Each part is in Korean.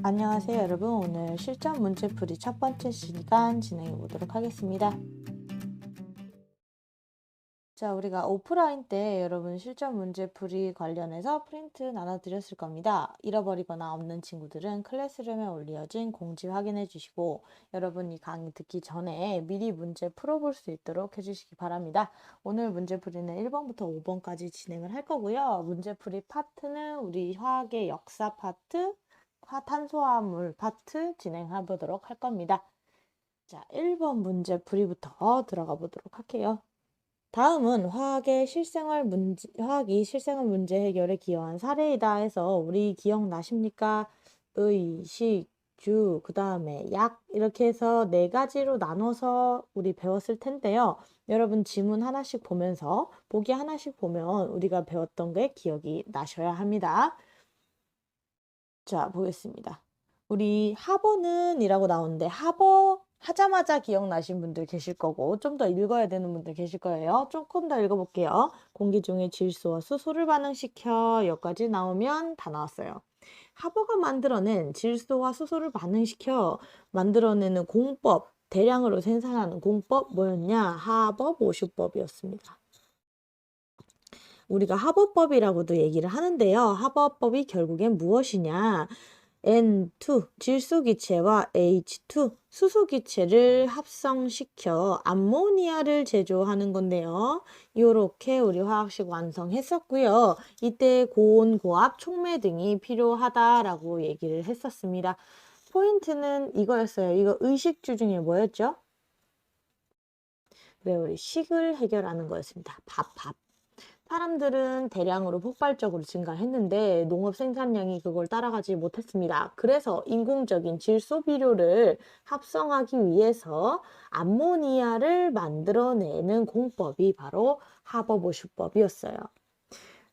안녕하세요, 여러분. 오늘 실전 문제풀이 첫 번째 시간 진행해 보도록 하겠습니다. 자, 우리가 오프라인 때 여러분 실전 문제풀이 관련해서 프린트 나눠드렸을 겁니다. 잃어버리거나 없는 친구들은 클래스룸에 올려진 공지 확인해 주시고, 여러분 이 강의 듣기 전에 미리 문제 풀어볼 수 있도록 해주시기 바랍니다. 오늘 문제풀이는 1번부터 5번까지 진행을 할 거고요. 문제풀이 파트는 우리 화학의 역사 파트, 탄소화물 파트 진행해 보도록 할 겁니다. 자, 1번 문제풀이부터 들어가 보도록 할게요. 다음은 화학이 실생활 문제 해결에 기여한 사례이다 해서 우리 기억나십니까? 의, 식, 주, 그 다음에 약 이렇게 해서 4가지로 나눠서 우리 배웠을 텐데요. 여러분 지문 하나씩 보면서 보기 하나씩 보면 우리가 배웠던 게 기억이 나셔야 합니다. 자, 보겠습니다. 우리 하버는 이라고 나오는데 하버 하자마자 기억나신 분들 계실 거고 좀 더 읽어야 되는 분들 계실 거예요. 조금 더 읽어볼게요. 공기 중에 질소와 수소를 반응시켜 여기까지 나오면 다 나왔어요. 하버가 만들어낸 질소와 수소를 반응시켜 만들어내는 공법, 대량으로 생산하는 공법 뭐였냐? 하버 모슈법이었습니다. 우리가 하버법이라고도 얘기를 하는데요. 하버법이 결국엔 무엇이냐? N2 질소기체와 H2 수소기체를 합성시켜 암모니아를 제조하는 건데요. 이렇게 우리 화학식 완성했었고요. 이때 고온, 고압, 촉매 등이 필요하다라고 얘기를 했었습니다. 포인트는 이거였어요. 이거 의식주 중에 뭐였죠? 네, 우리 식을 해결하는 거였습니다. 밥. 사람들은 대량으로 폭발적으로 증가했는데 농업 생산량이 그걸 따라가지 못했습니다. 그래서 인공적인 질소 비료를 합성하기 위해서 암모니아를 만들어내는 공법이 바로 하버보슈법이었어요.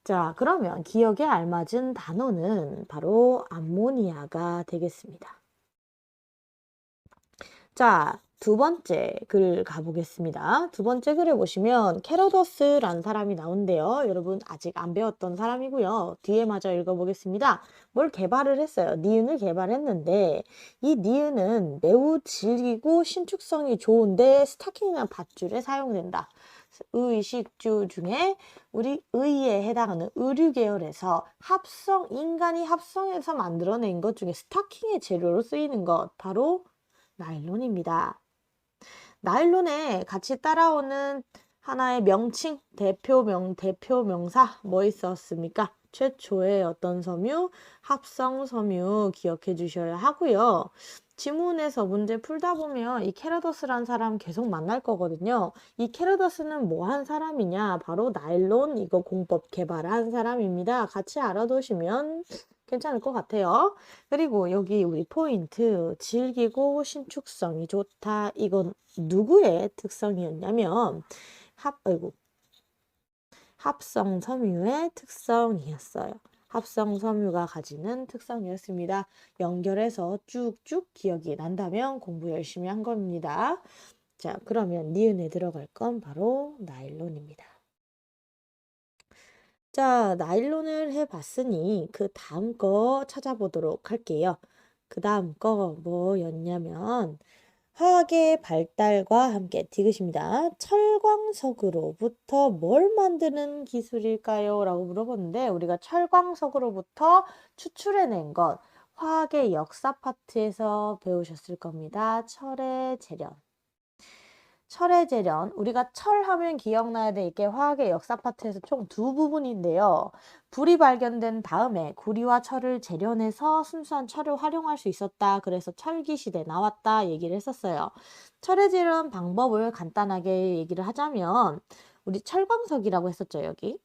자, 그러면 기억에 알맞은 단어는 바로 암모니아가 되겠습니다. 자, 두 번째 글 가보겠습니다. 두 번째 글에 보시면 캐로더스라는 사람이 나온대요. 여러분 아직 안 배웠던 사람이고요. 뒤에 마저 읽어보겠습니다. 뭘 개발을 했어요. 니은을 개발했는데 이 니은은 매우 질기고 신축성이 좋은데 스타킹이나 밧줄에 사용된다. 의식주 중에 우리 의에 해당하는 의류 계열에서 인간이 합성해서 만들어낸 것 중에 스타킹의 재료로 쓰이는 것 바로 나일론입니다. 나일론에 같이 따라오는 하나의 명칭, 대표 명사 뭐 있었습니까? 최초의 어떤 섬유, 합성 섬유 기억해 주셔야 하고요. 지문에서 문제 풀다 보면 이 캐러더스란 사람 계속 만날 거거든요. 이 캐러더스는 뭐 한 사람이냐? 바로 나일론 이거 공법 개발한 사람입니다. 같이 알아두시면 괜찮을 것 같아요. 그리고 여기 우리 포인트 질기고 신축성이 좋다. 이건 누구의 특성이었냐면 합성 섬유의 특성이었어요. 합성 섬유가 가지는 특성이었습니다. 연결해서 쭉쭉 기억이 난다면 공부 열심히 한 겁니다. 자, 그러면 니은에 들어갈 건 바로 나일론입니다. 자, 나일론을 해봤으니 그 다음 거 찾아보도록 할게요. 그 다음 거 뭐였냐면 화학의 발달과 함께 디귿입니다. 철광석으로부터 뭘 만드는 기술일까요? 라고 물어봤는데 우리가 철광석으로부터 추출해낸 것 화학의 역사 파트에서 배우셨을 겁니다. 철의 재련. 철의 재련, 우리가 철하면 기억나야 될 게 화학의 역사 파트에서 총 두 부분인데요. 불이 발견된 다음에 구리와 철을 재련해서 순수한 철을 활용할 수 있었다. 그래서 철기 시대 나왔다 얘기를 했었어요. 철의 재련 방법을 간단하게 얘기를 하자면 우리 철광석이라고 했었죠, 여기.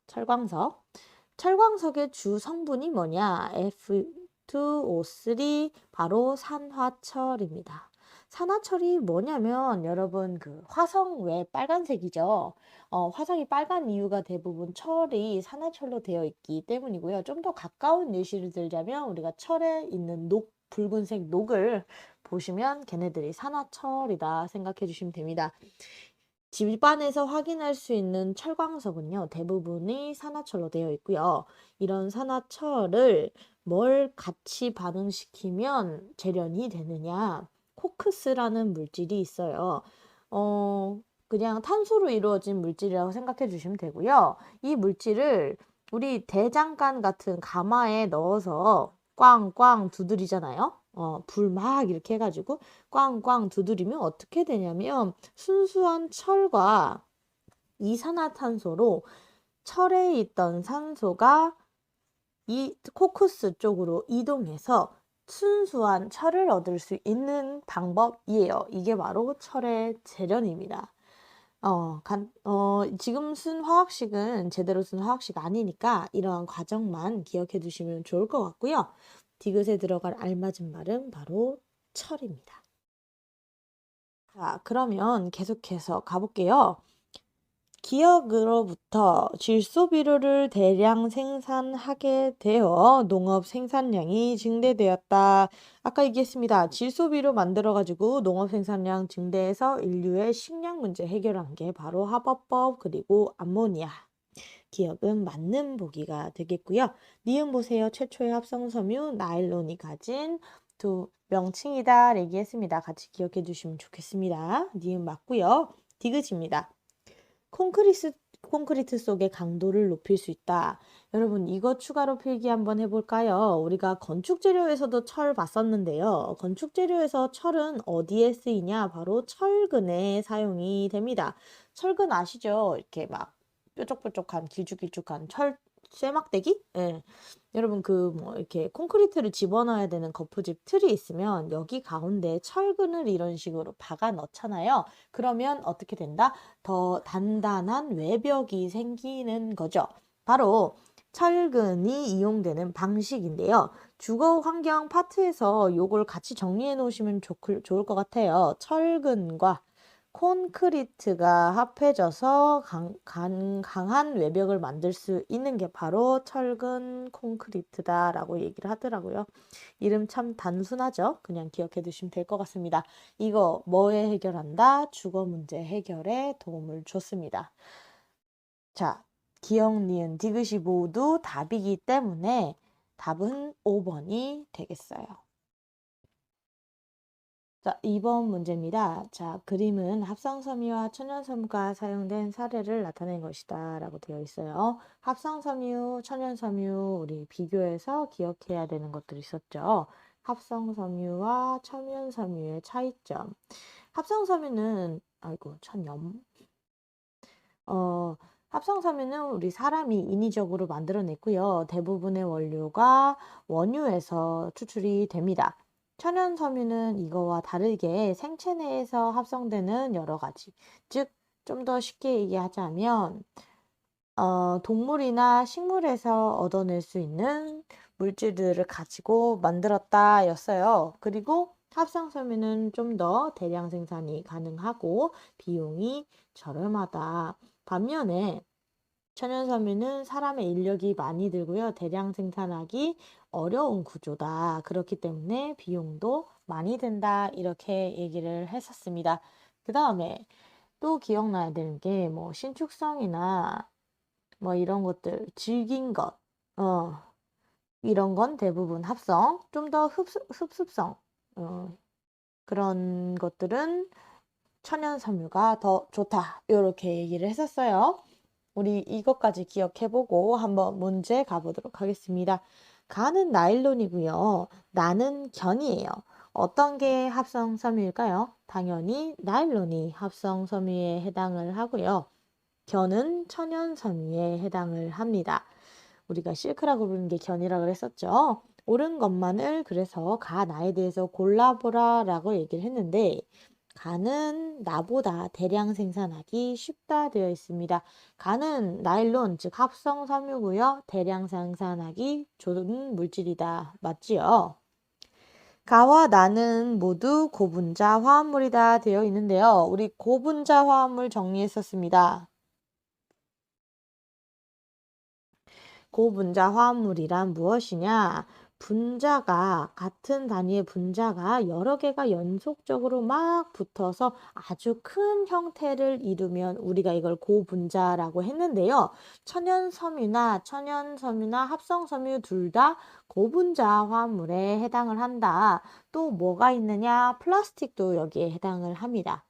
철광석. 철광석의 주 성분이 뭐냐? F2O3 바로 산화철입니다. 산화철이 뭐냐면 여러분 그 화성 왜 빨간색이죠? 화성이 빨간 이유가 대부분 철이 산화철로 되어 있기 때문이고요. 좀 더 가까운 예시를 들자면 우리가 철에 있는 붉은색 녹을 보시면 걔네들이 산화철이다 생각해 주시면 됩니다. 집안에서 확인할 수 있는 철광석은요, 대부분이 산화철로 되어 있고요. 이런 산화철을 뭘 같이 반응시키면 재련이 되느냐? 코크스라는 물질이 있어요. 그냥 탄소로 이루어진 물질이라고 생각해 주시면 되고요. 이 물질을 우리 대장간 같은 가마에 넣어서 꽝꽝 두드리잖아요. 불 막 이렇게 해가지고 꽝꽝 두드리면 어떻게 되냐면 순수한 철과 이산화탄소로 철에 있던 산소가 이 코쿠스 쪽으로 이동해서 순수한 철을 얻을 수 있는 방법이에요. 이게 바로 철의 재련입니다. 지금 쓴 화학식은 제대로 쓴 화학식 아니니까 이러한 과정만 기억해 두시면 좋을 것 같고요. 디귿에 들어갈 알맞은 말은 바로 철입니다. 자, 그러면 계속해서 가볼게요. 기역으로부터 질소비료를 대량 생산하게 되어 농업 생산량이 증대되었다. 아까 얘기했습니다. 질소비료 만들어가지고 농업 생산량 증대해서 인류의 식량 문제 해결한 게 바로 화법법 그리고 암모니아. 기역은 맞는 보기가 되겠고요. 니은 보세요. 최초의 합성섬유 나일론이 가진 두 명칭이다. 얘기했습니다. 같이 기억해 주시면 좋겠습니다. 니은 맞고요. 디귿입니다. 콘크리트 속의 강도를 높일 수 있다. 여러분, 이거 추가로 필기 한번 해볼까요? 우리가 건축 재료에서도 철 봤었는데요. 건축 재료에서 철은 어디에 쓰이냐? 바로 철근에 사용이 됩니다. 철근 아시죠? 이렇게 막 뾰족뾰족한 길쭉길쭉한 철 쇠막대기? 예. 여러분 이렇게 콘크리트를 집어넣어야 되는 거푸집 틀이 있으면 여기 가운데 철근을 이런 식으로 박아 넣잖아요. 그러면 어떻게 된다? 더 단단한 외벽이 생기는 거죠. 바로 철근이 이용되는 방식인데요. 주거 환경 파트에서 요걸 같이 정리해 놓으시면 좋을 것 같아요. 철근과 콘크리트가 합해져서 강한 외벽을 만들 수 있는 게 바로 철근 콘크리트다라고 얘기를 하더라고요. 이름 참 단순하죠? 그냥 기억해 두시면 될 것 같습니다. 이거 뭐에 해결한다? 주거 문제 해결에 도움을 줬습니다. 자, 기억, 니은, 디귿이 모두 답이기 때문에 답은 5번이 되겠어요. 자, 2번 문제입니다. 자, 그림은 합성섬유와 천연섬유가 사용된 사례를 나타낸 것이다 라고 되어 있어요. 합성섬유, 천연섬유 우리 비교해서 기억해야 되는 것들이 있었죠. 합성섬유와 천연섬유의 차이점. 합성섬유는 합성섬유는 우리 사람이 인위적으로 만들어냈고요. 대부분의 원료가 원유에서 추출이 됩니다. 천연섬유는 이거와 다르게 생체 내에서 합성되는 여러 가지. 즉, 좀 더 쉽게 얘기하자면, 동물이나 식물에서 얻어낼 수 있는 물질들을 가지고 만들었다 였어요. 그리고 합성섬유는 좀 더 대량 생산이 가능하고 비용이 저렴하다. 반면에 천연섬유는 사람의 인력이 많이 들고요. 대량 생산하기 어려운 구조다. 그렇기 때문에 비용도 많이 든다. 이렇게 얘기를 했었습니다. 그 다음에 또 기억나야 되는 게 신축성이나 이런 것들, 질긴 것, 이런 건 대부분 합성, 좀 더 흡습성, 그런 것들은 천연섬유가 더 좋다. 이렇게 얘기를 했었어요. 우리 이것까지 기억해보고 한번 문제 가보도록 하겠습니다. 가는 나일론이고요. 나는 견이에요. 어떤 게 합성섬유일까요? 당연히 나일론이 합성섬유에 해당을 하고요. 견은 천연섬유에 해당을 합니다. 우리가 실크라고 부르는 게 견이라고 했었죠. 옳은 것만을 그래서 가 나에 대해서 골라보라 라고 얘기를 했는데 가는 나보다 대량 생산하기 쉽다 되어 있습니다. 가는 나일론 즉 합성 섬유고요. 대량 생산하기 좋은 물질이다. 맞지요? 가와 나는 모두 고분자 화합물이다 되어 있는데요. 우리 고분자 화합물 정리했었습니다. 고분자 화합물이란 무엇이냐? 분자가 같은 단위의 분자가 여러 개가 연속적으로 막 붙어서 아주 큰 형태를 이루면 우리가 이걸 고분자라고 했는데요. 천연섬유나 합성섬유 둘 다 고분자 화합물에 해당을 한다. 또 뭐가 있느냐? 플라스틱도 여기에 해당을 합니다.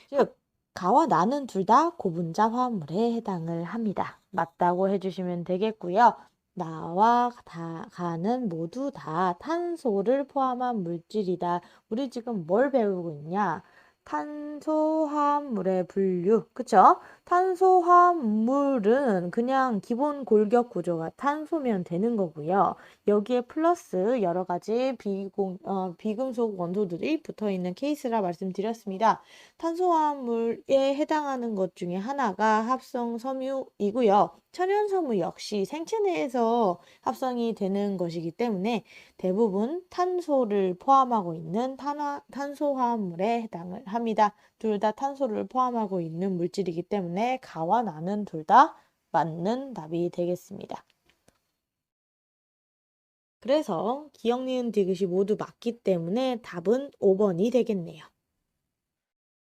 즉 가와 나는 둘 다 고분자 화합물에 해당을 합니다. 맞다고 해주시면 되겠고요. 나와 가는 모두 다 탄소를 포함한 물질이다. 우리 지금 뭘 배우고 있냐? 탄소화합물의 분류, 그쵸? 탄소화합물은 그냥 기본 골격 구조가 탄소면 되는 거고요. 여기에 플러스 여러 가지 비금속 원소들이 붙어 있는 케이스라 말씀드렸습니다. 탄소화합물에 해당하는 것 중에 하나가 합성섬유이고요. 천연섬유 역시 생체 내에서 합성이 되는 것이기 때문에 대부분 탄소를 포함하고 있는 탄소화합물에 해당을 합니다. 둘 다 탄소를 포함하고 있는 물질이기 때문에 가와 나는 둘 다 맞는 답이 되겠습니다. 그래서 기억, 니은, 디귿이 모두 맞기 때문에 답은 5번이 되겠네요.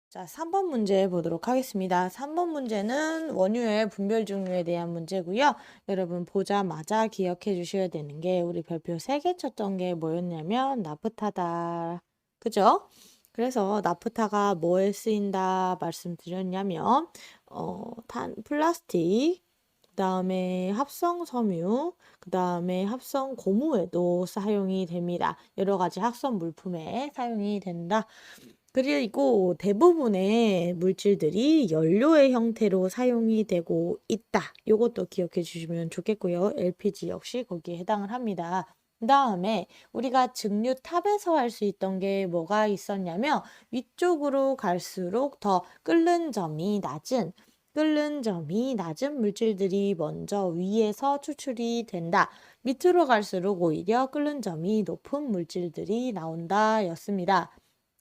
자, 3번 문제 보도록 하겠습니다. 3번 문제는 원유의 분별 증류에 대한 문제고요. 여러분 보자마자 기억해 주셔야 되는 게 우리 별표 3개 쳤던 게 뭐였냐면 나프타다. 그죠? 그래서 나프타가 뭐에 쓰인다 말씀드렸냐면 플라스틱, 그 다음에 합성섬유, 그 다음에 합성고무에도 사용이 됩니다. 여러 가지 합성 물품에 사용이 된다. 그리고 대부분의 물질들이 연료의 형태로 사용이 되고 있다. 이것도 기억해 주시면 좋겠고요. LPG 역시 거기에 해당을 합니다. 그 다음에 우리가 증류탑에서 할 수 있던 게 뭐가 있었냐면 위쪽으로 갈수록 더 끓는 점이 낮은 물질들이 먼저 위에서 추출이 된다. 밑으로 갈수록 오히려 끓는 점이 높은 물질들이 나온다 였습니다.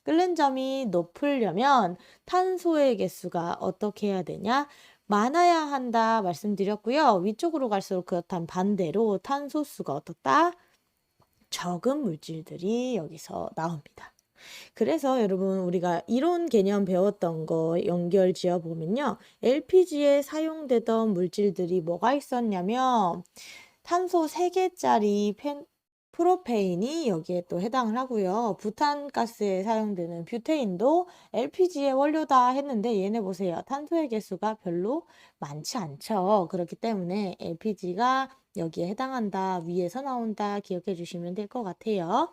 끓는 점이 높으려면 탄소의 개수가 어떻게 해야 되냐? 많아야 한다 말씀드렸고요. 위쪽으로 갈수록 그렇다면 반대로 탄소수가 어떻다? 적은 물질들이 여기서 나옵니다. 그래서 여러분 우리가 이론 개념 배웠던 거 연결 지어 보면요. LPG에 사용되던 물질들이 뭐가 있었냐면 탄소 3개짜리 프로페인이 여기에 또 해당을 하고요. 부탄가스에 사용되는 뷰테인도 LPG의 원료다 했는데 얘네 보세요. 탄소의 개수가 별로 많지 않죠. 그렇기 때문에 LPG가 여기에 해당한다. 위에서 나온다. 기억해 주시면 될 것 같아요.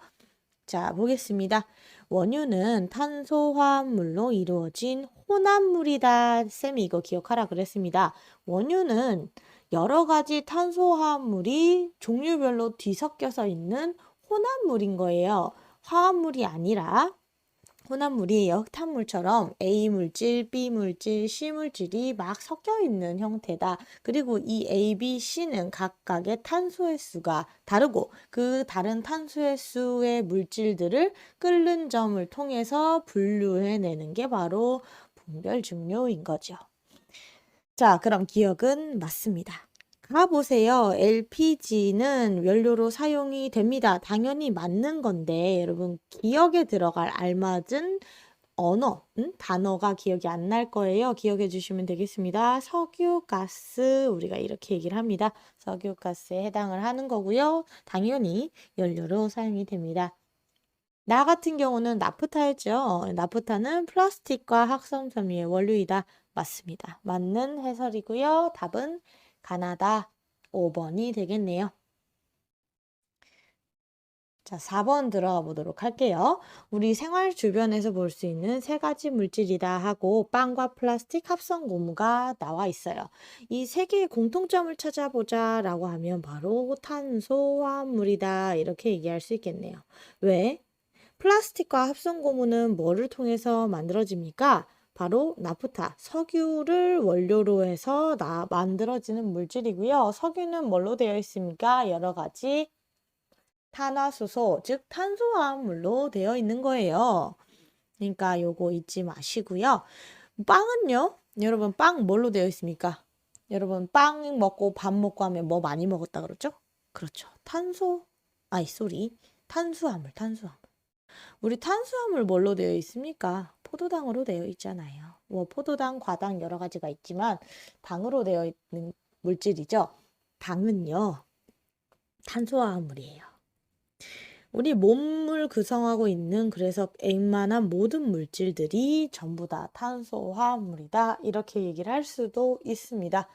자, 보겠습니다. 원유는 탄소화합물로 이루어진 혼합물이다. 쌤이 이거 기억하라 그랬습니다. 원유는 여러 가지 탄소화합물이 종류별로 뒤섞여서 있는 혼합물인 거예요. 화합물이 아니라 혼합물이 역탄물처럼 A 물질, B 물질, C 물질이 막 섞여 있는 형태다. 그리고 이 A, B, C는 각각의 탄소의 수가 다르고 그 다른 탄소의 수의 물질들을 끓는 점을 통해서 분류해내는 게 바로 분별 증류인 거죠. 자, 그럼 기억은 맞습니다. 가보세요. LPG는 연료로 사용이 됩니다. 당연히 맞는 건데 여러분 기억에 들어갈 알맞은 단어가 기억이 안 날 거예요. 기억해 주시면 되겠습니다. 석유가스 우리가 이렇게 얘기를 합니다. 석유가스에 해당을 하는 거고요. 당연히 연료로 사용이 됩니다. 나 같은 경우는 나프타였죠. 나프타는 플라스틱과 합성섬유의 원료이다. 맞습니다. 맞는 해설이고요. 답은 가나다 5번이 되겠네요. 자, 4번 들어가 보도록 할게요. 우리 생활 주변에서 볼 수 있는 3가지 물질이다 하고 빵과 플라스틱, 합성 고무가 나와 있어요. 이 3개의 공통점을 찾아보자 라고 하면 바로 탄소화합물이다 이렇게 얘기할 수 있겠네요. 왜? 플라스틱과 합성 고무는 뭐를 통해서 만들어집니까? 바로 나프타, 석유를 원료로 해서 만들어지는 물질이고요. 석유는 뭘로 되어 있습니까? 여러 가지 탄화수소, 즉 탄소화합물로 되어 있는 거예요. 그러니까 요거 잊지 마시고요. 빵은요? 여러분 빵 뭘로 되어 있습니까? 여러분 빵 먹고 밥 먹고 하면 뭐 많이 먹었다 그러죠? 그렇죠. 탄소 탄수화물. 우리 탄수화물 뭘로 되어 있습니까? 포도당으로 되어 있잖아요. 뭐 포도당, 과당 여러 가지가 있지만 당으로 되어 있는 물질이죠. 당은요, 탄수화물이에요. 우리 몸을 구성하고 있는 그래서 웬만한 모든 물질들이 전부 다 탄수화물이다. 이렇게 얘기를 할 수도 있습니다.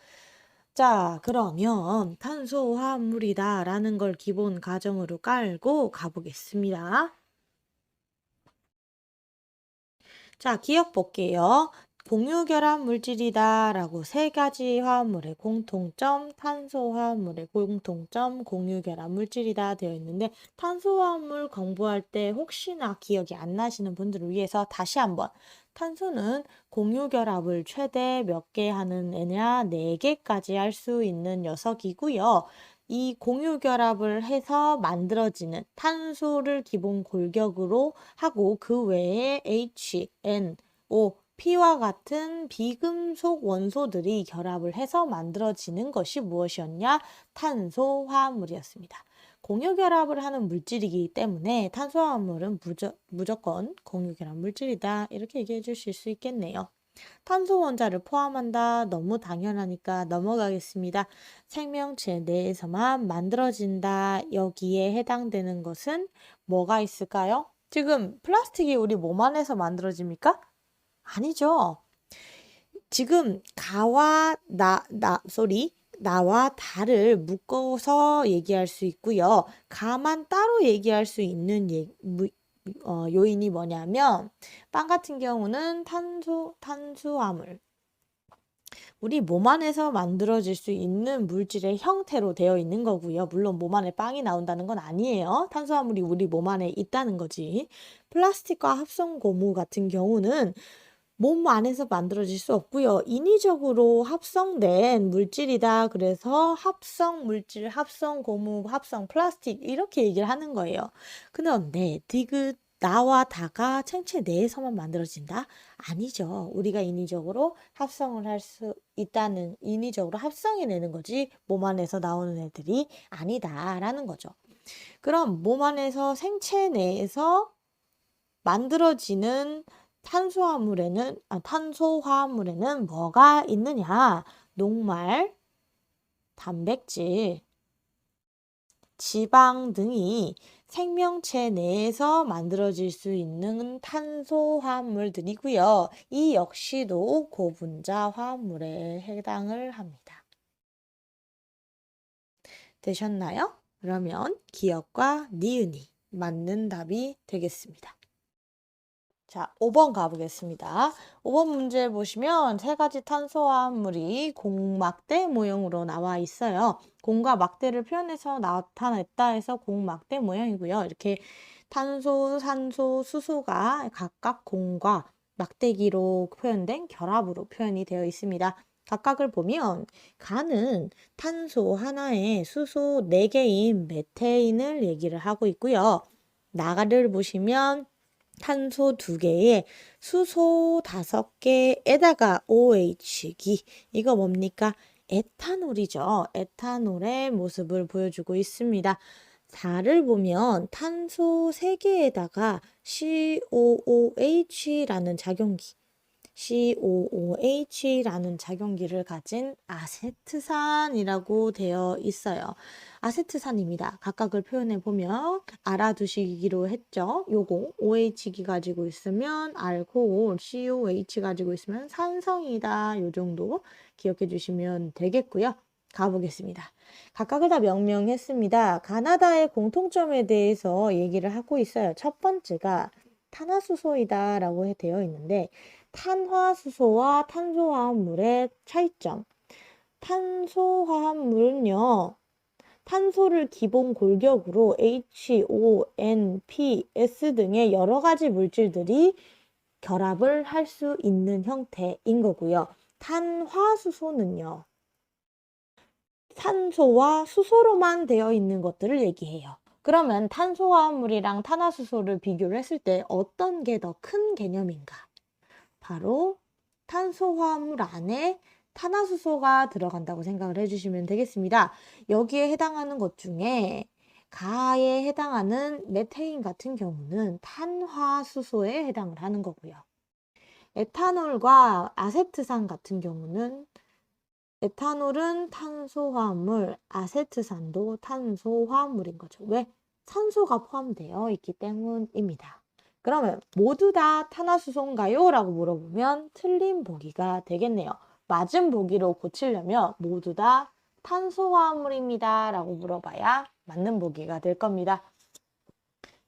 자, 그러면 탄수화물이다 라는 걸 기본 가정으로 깔고 가보겠습니다. 자, 기억 볼게요. 공유결합 물질이다 라고 세 가지 화합물의 공통점, 탄소화합물의 공통점, 공유결합 물질이다 되어 있는데 탄소화합물 공부할 때 혹시나 기억이 안 나시는 분들을 위해서 다시 한번 탄소는 공유결합을 최대 몇 개 하는 애냐? 4개까지 할 수 있는 녀석이고요. 이 공유결합을 해서 만들어지는 탄소를 기본 골격으로 하고 그 외에 H, N, O, P와 같은 비금속 원소들이 결합을 해서 만들어지는 것이 무엇이었냐? 탄소화합물이었습니다. 공유결합을 하는 물질이기 때문에 탄소화합물은 무조건 공유결합 물질이다. 이렇게 얘기해 주실 수 있겠네요. 탄소 원자를 포함한다. 너무 당연하니까 넘어가겠습니다. 생명체 내에서만 만들어진다. 여기에 해당되는 것은 뭐가 있을까요? 지금 플라스틱이 우리 몸 안에서 만들어집니까? 아니죠. 지금 나와 다를 묶어서 얘기할 수 있고요. 가만 따로 얘기할 수 있는 요인이 뭐냐면 빵 같은 경우는 탄수화물. 우리 몸 안에서 만들어질 수 있는 물질의 형태로 되어 있는 거고요. 물론 몸 안에 빵이 나온다는 건 아니에요. 탄수화물이 우리 몸 안에 있다는 거지. 플라스틱과 합성 고무 같은 경우는 몸 안에서 만들어질 수 없고요. 인위적으로 합성된 물질이다. 그래서 합성 물질, 합성 고무, 합성 플라스틱 이렇게 얘기를 하는 거예요. 그런데 나와 다가 생체 내에서만 만들어진다? 아니죠. 우리가 인위적으로 합성을 할 수 있다는 인위적으로 합성해내는 거지 몸 안에서 나오는 애들이 아니다라는 거죠. 그럼 몸 안에서 생체 내에서 만들어지는 탄소화합물에는 뭐가 있느냐? 녹말, 단백질, 지방 등이 생명체 내에서 만들어질 수 있는 탄소화합물들이고요. 이 역시도 고분자 화합물에 해당을 합니다. 되셨나요? 그러면 기억과 니은이 맞는 답이 되겠습니다. 자, 5번 가보겠습니다. 5번 문제 보시면 세 가지 탄소화합물이 공막대 모형으로 나와 있어요. 공과 막대를 표현해서 나타냈다 해서 공막대 모형이고요. 이렇게 탄소, 산소, 수소가 각각 공과 막대기로 표현된 결합으로 표현이 되어 있습니다. 각각을 보면 간은 탄소 하나에 수소 4개인 메테인을 얘기를 하고 있고요. 나를 보시면 탄소 2개에 수소 5개에다가 OH기. 이거 뭡니까? 에탄올이죠. 에탄올의 모습을 보여주고 있습니다. 4를 보면 탄소 3개에다가 COOH라는 작용기. COOH라는 작용기를 가진 아세트산이라고 되어 있어요. 아세트산입니다. 각각을 표현해 보면 알아두시기로 했죠. 요거 OH기 가지고 있으면 알코올, COH 가지고 있으면 산성이다. 요 정도 기억해 주시면 되겠고요. 가보겠습니다. 각각을 다 명명했습니다. 가나다의 공통점에 대해서 얘기를 하고 있어요. 첫 번째가 탄화수소이다 라고 되어 있는데 탄화수소와 탄소화합물의 차이점. 탄소화합물은요. 탄소를 기본 골격으로 H, O, N, P, S 등의 여러 가지 물질들이 결합을 할 수 있는 형태인 거고요. 탄화수소는요. 탄소와 수소로만 되어 있는 것들을 얘기해요. 그러면 탄소화합물이랑 탄화수소를 비교를 했을 때 어떤 게 더 큰 개념인가? 바로 탄소화합물 안에 탄화수소가 들어간다고 생각을 해주시면 되겠습니다. 여기에 해당하는 것 중에 가에 해당하는 메테인 같은 경우는 탄화수소에 해당을 하는 거고요. 에탄올과 아세트산 같은 경우는 에탄올은 탄소화합물, 아세트산도 탄소화합물인 거죠. 왜? 산소가 포함되어 있기 때문입니다. 그러면 모두 다 탄화수소인가요? 라고 물어보면 틀린 보기가 되겠네요. 맞은 보기로 고치려면 모두 다 탄소화합물입니다. 라고 물어봐야 맞는 보기가 될 겁니다.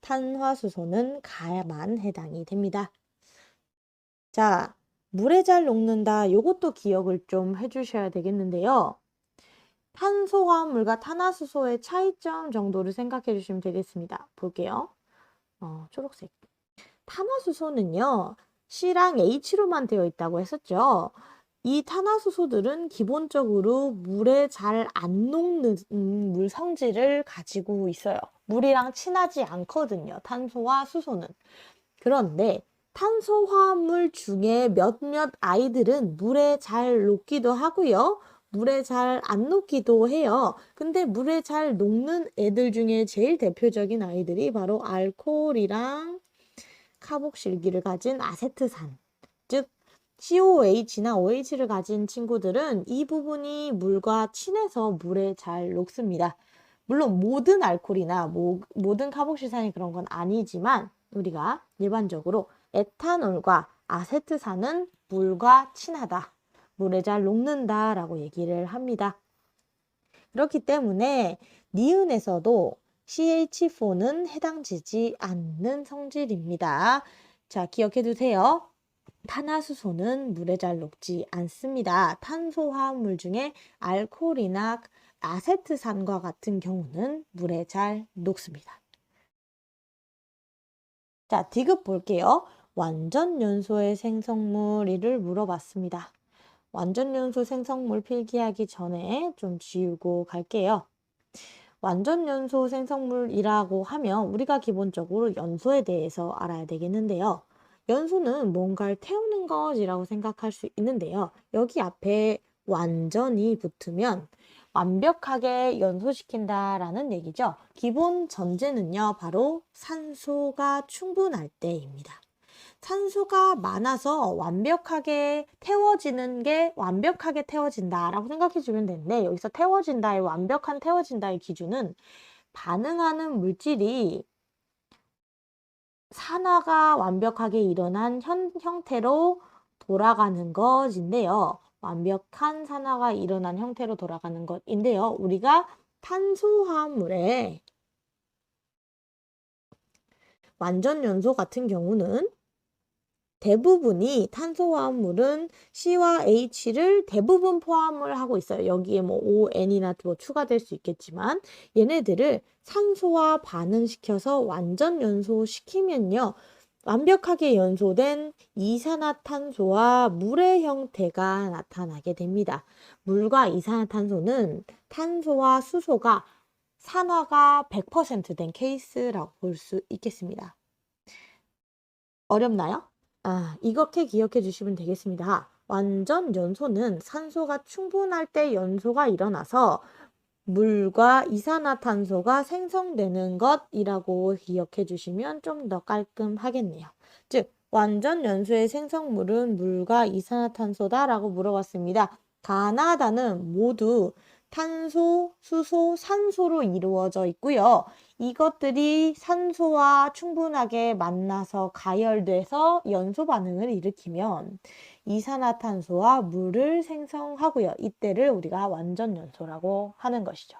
탄화수소는 가야만 해당이 됩니다. 자, 물에 잘 녹는다. 요것도 기억을 좀 해주셔야 되겠는데요. 탄소화합물과 탄화수소의 차이점 정도를 생각해 주시면 되겠습니다. 볼게요. 초록색. 탄화수소는요, C랑 H로만 되어 있다고 했었죠. 이 탄화수소들은 기본적으로 물에 잘 안 녹는 물 성질을 가지고 있어요. 물이랑 친하지 않거든요. 탄소와 수소는. 그런데 탄소화합물 중에 몇몇 아이들은 물에 잘 녹기도 하고요. 물에 잘 안 녹기도 해요. 근데 물에 잘 녹는 애들 중에 제일 대표적인 아이들이 바로 알코올이랑 카복실기를 가진 아세트산, 즉 COH나 OH를 가진 친구들은 이 부분이 물과 친해서 물에 잘 녹습니다. 물론 모든 알코올이나 모든 카복실산이 그런 건 아니지만 우리가 일반적으로 에탄올과 아세트산은 물과 친하다, 물에 잘 녹는다 라고 얘기를 합니다. 그렇기 때문에 니은에서도 CH4는 해당되지 않는 성질입니다. 자, 기억해 두세요. 탄화수소는 물에 잘 녹지 않습니다. 탄소화합물 중에 알코올이나 아세트산과 같은 경우는 물에 잘 녹습니다. 자, 디귿 볼게요. 완전연소의 생성물을 물어봤습니다. 완전연소 생성물 필기하기 전에 좀 지우고 갈게요. 완전연소 생성물이라고 하면 우리가 기본적으로 연소에 대해서 알아야 되겠는데요. 연소는 뭔가를 태우는 것이라고 생각할 수 있는데요. 여기 앞에 완전히 붙으면 완벽하게 연소시킨다라는 얘기죠. 기본 전제는요, 바로 산소가 충분할 때입니다. 산소가 많아서 완벽하게 태워진다라고 생각해 주면 되는데, 여기서 태워진다의 완벽한 태워진다의 기준은 반응하는 물질이 산화가 완벽하게 일어난 형태로 돌아가는 것인데요. 완벽한 산화가 일어난 형태로 돌아가는 것인데요. 우리가 탄소화합물의 완전연소 같은 경우는 대부분이 탄소화합물은 C와 H를 대부분 포함을 하고 있어요. 여기에 뭐 ON이나 뭐 추가될 수 있겠지만 얘네들을 산소와 반응시켜서 완전 연소시키면요. 완벽하게 연소된 이산화탄소와 물의 형태가 나타나게 됩니다. 물과 이산화탄소는 탄소와 수소가 산화가 100%된 케이스라고 볼 수 있겠습니다. 어렵나요? 이렇게 기억해 주시면 되겠습니다. 완전 연소는 산소가 충분할 때 연소가 일어나서 물과 이산화탄소가 생성되는 것이라고 기억해 주시면 좀 더 깔끔하겠네요. 즉, 완전 연소의 생성물은 물과 이산화탄소다라고 물어봤습니다. 가나다는 모두 탄소, 수소, 산소로 이루어져 있고요. 이것들이 산소와 충분하게 만나서 가열돼서 연소 반응을 일으키면 이산화탄소와 물을 생성하고요. 이때를 우리가 완전 연소라고 하는 것이죠.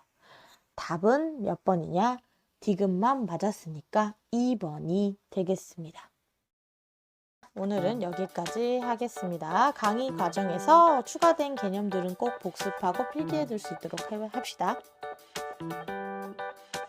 답은 몇 번이냐? 디귿만 맞았으니까 2번이 되겠습니다. 오늘은 여기까지 하겠습니다. 강의 과정에서 추가된 개념들은 꼭 복습하고 필기해 둘 수 있도록 합시다.